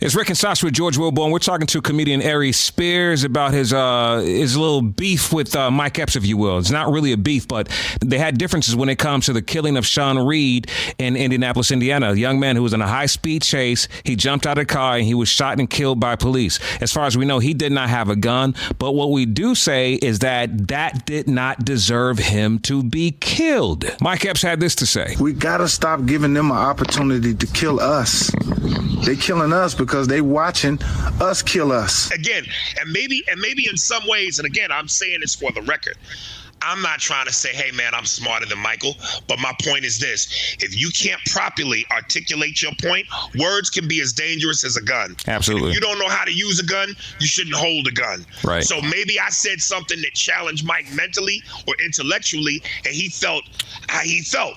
It's Rick and Sasha with George Wilborn. We're talking to comedian Aries Spears about his little beef with Mike Epps, if you will. It's not really a beef, but they had differences when it comes to the killing of Reid in Indianapolis, Indiana. A young man who was in a high-speed chase. He jumped out of a car and he was shot and killed by police. As far as we know, he did not have a gun. But what we do say is that did not deserve him to be killed. Mike Epps had this to say. We got to stop giving them an opportunity to kill us. They killing us because they watching us kill us. Again, and maybe in some ways, and again, I'm saying this for the record. I'm not trying to say, hey, man, I'm smarter than Michael. But my point is this. If you can't properly articulate your point, words can be as dangerous as a gun. Absolutely. If you don't know how to use a gun, you shouldn't hold a gun. Right. So maybe I said something that challenged Mike mentally or intellectually, and he felt how he felt.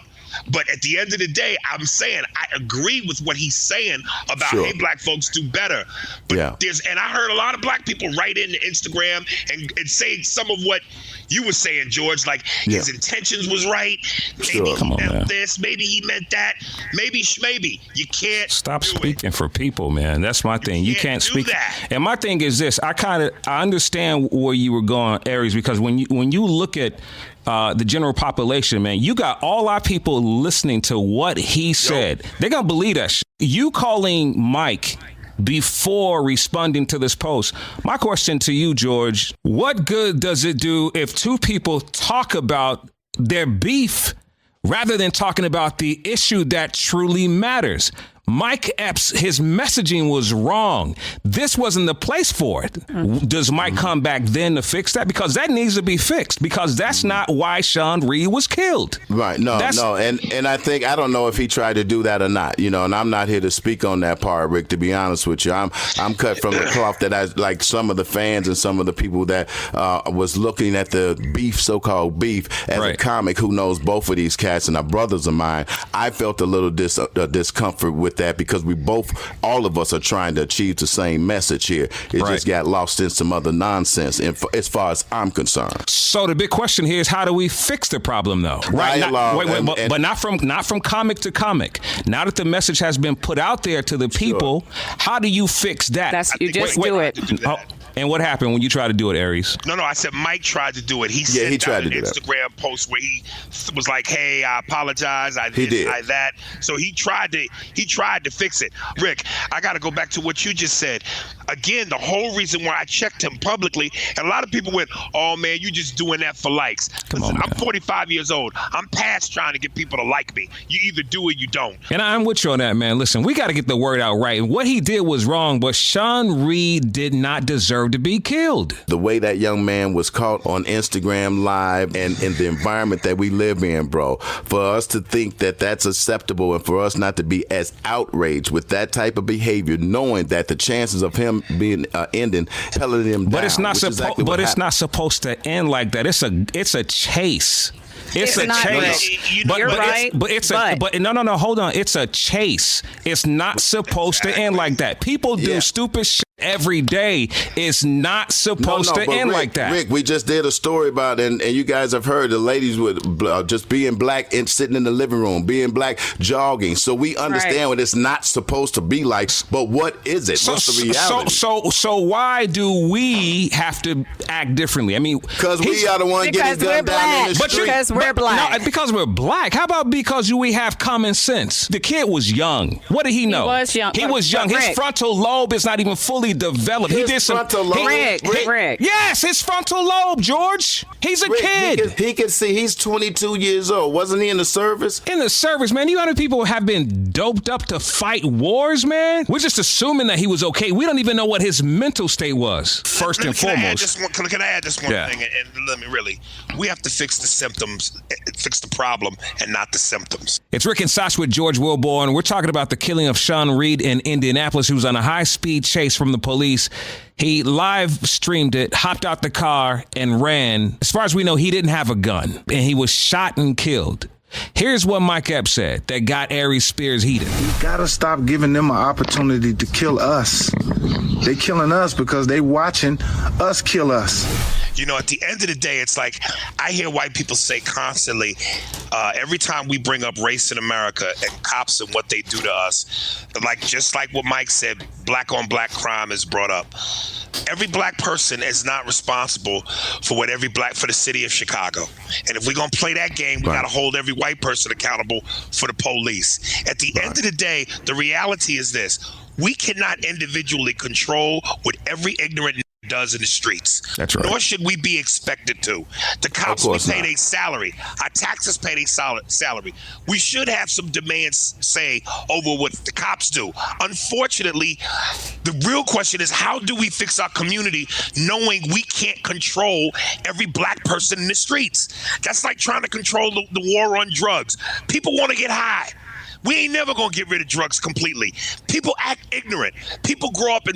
But at the end of the day, I'm saying I agree with what he's saying about, hey, black folks do better. But and I heard a lot of black people write into Instagram and say some of what you were saying, George, like his intentions was right. Maybe he meant this, maybe he meant that. Maybe you can't stop speaking for people, man. That's my thing. You can't speak. That. And my thing is this. I understand where you were going, Aries, because when you look at the general population, man, you got all our people listening to what he said. They're going to believe that shit. You calling Mike before responding to this post. My question to you, George, what good does it do if two people talk about their beef rather than talking about the issue that truly matters? Mike Epps, his messaging was wrong. This wasn't the place for it. Does Mike come back then to fix that? Because that needs to be fixed, because that's not why Reid was killed. Right. No. And I think, I don't know if he tried to do that or not, and I'm not here to speak on that part, Rick, to be honest with you. I'm cut from the cloth that I, like some of the fans and some of the people that was looking at the beef, so-called beef, as a comic who knows both of these cats and are brothers of mine. I felt a little discomfort with that, because all of us are trying to achieve the same message here. It just got lost in some other nonsense, as far as I'm concerned. So the big question here is, how do we fix the problem, though? Right. But not from comic to comic. Now that the message has been put out there to the people, how do you fix that? Do it. And what happened when you tried to do it, Aries? No, I said Mike tried to do it. He sent out an Instagram post where he was like, hey, I apologize. I did that. So he tried to fix it. Rick, I got to go back to what you just said. Again, the whole reason why I checked him publicly, and a lot of people went, oh, man, you just doing that for likes. Listen, I'm 45 years old. I'm past trying to get people to like me. You either do or you don't. And I'm with you on that, man. Listen, we got to get the word out right. What he did was wrong, but Reid did not deserve to be killed. The way that young man was caught on Instagram Live and in the environment that we live in, bro, for us to think that that's acceptable and for us not to be as outraged with that type of behavior, knowing that the chances of him being ending, pelleting him down. But it's not supposed to end like that. It's a chase. It's a chase. No, hold on. It's a chase. It's not supposed to end like that. People do stupid shit every day. It's not supposed to end like that. Rick, we just did a story about it, and you guys have heard the ladies with just being black and sitting in the living room, being black, jogging. So we understand what it's not supposed to be like, but what is it? What's the reality? So why do we have to act differently? I mean, because we are the one getting gunned down in the street. Because we're black. No, because we're black. How about because we have common sense? The kid was young. What did he know? He was young. His frontal lobe is not even fully developed. Rick. Yes, his frontal lobe, George. He's a kid. He can see. He's 22 years old. Wasn't he in the service? In the service, man. You know how many people have been doped up to fight wars, man? We're just assuming that he was okay. We don't even know what his mental state was, first and foremost. Can I add just one thing? And let me we have to fix the symptoms, fix the problem, and not the symptoms. It's Rick and Sasha with George Wilborn. We're talking about the killing of Reid in Indianapolis, who was on a high-speed chase from the police. He live streamed it, hopped out the car, and ran. As far as we know, he didn't have a gun, and he was shot and killed. Here's what Mike Epps said that got Aries Spears heated. We gotta stop giving them an opportunity to kill us. They killing us because they watching us kill us. You know, at the end of the day, it's like I hear white people say constantly, every time we bring up race in America and cops and what they do to us, like just like what Mike said, black on black crime is brought up. Every black person is not responsible for what for the city of Chicago. And if we're going to play that game, we got to hold every white person accountable for the police. At the end of the day, the reality is this. We cannot individually control what every ignorant does in the streets. That's right. Nor should we be expected to. The cops, we pay their salary. Our taxes pay their salary. We should have some demands say over what the cops do. Unfortunately, the real question is, how do we fix our community knowing we can't control every black person in the streets? That's like trying to control the war on drugs. People want to get high. We ain't never going to get rid of drugs completely. People act ignorant. People grow up in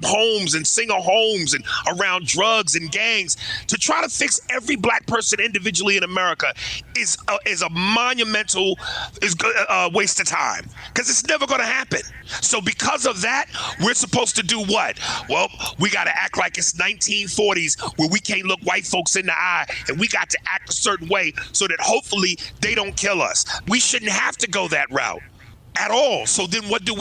homes and single homes and around drugs and gangs. To try to fix every black person individually in America is a monumental waste of time, because it's never going to happen. So because of that, we're supposed to do what? Well, we got to act like it's 1940s where we can't look white folks in the eye, and we got to act a certain way so that hopefully they don't kill us. We shouldn't have to go that route at all. So then what do?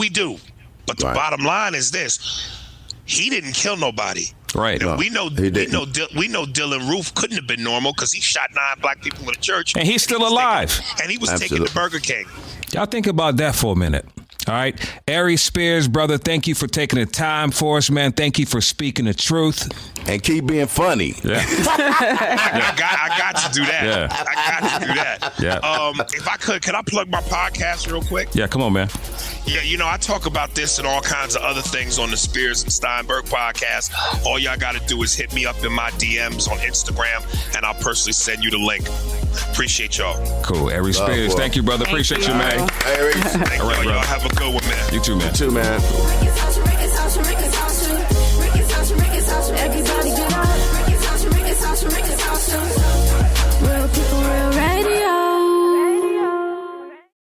But the bottom line is this. He didn't kill nobody. Right. No, we know Dylan Roof couldn't have been normal because he shot 9 black people in a church. And he's still alive. And he was taking the Burger King. Y'all think about that for a minute. All right. Aries Spears, brother, thank you for taking the time for us, man. Thank you for speaking the truth. And keep being funny. Yeah. I got to do that. Yeah. I got to do that. Yeah. If I could I plug my podcast real quick? Yeah, come on, man. Yeah, you know, I talk about this and all kinds of other things on the Spears and Steinberg podcast. All y'all got to do is hit me up in my DMs on Instagram, and I'll personally send you the link. Appreciate y'all. Cool. Aries Spears, thank you, brother. Appreciate you, man. Aries. Thank y'all. Y'all have a good one, man. You too, man. You too, man.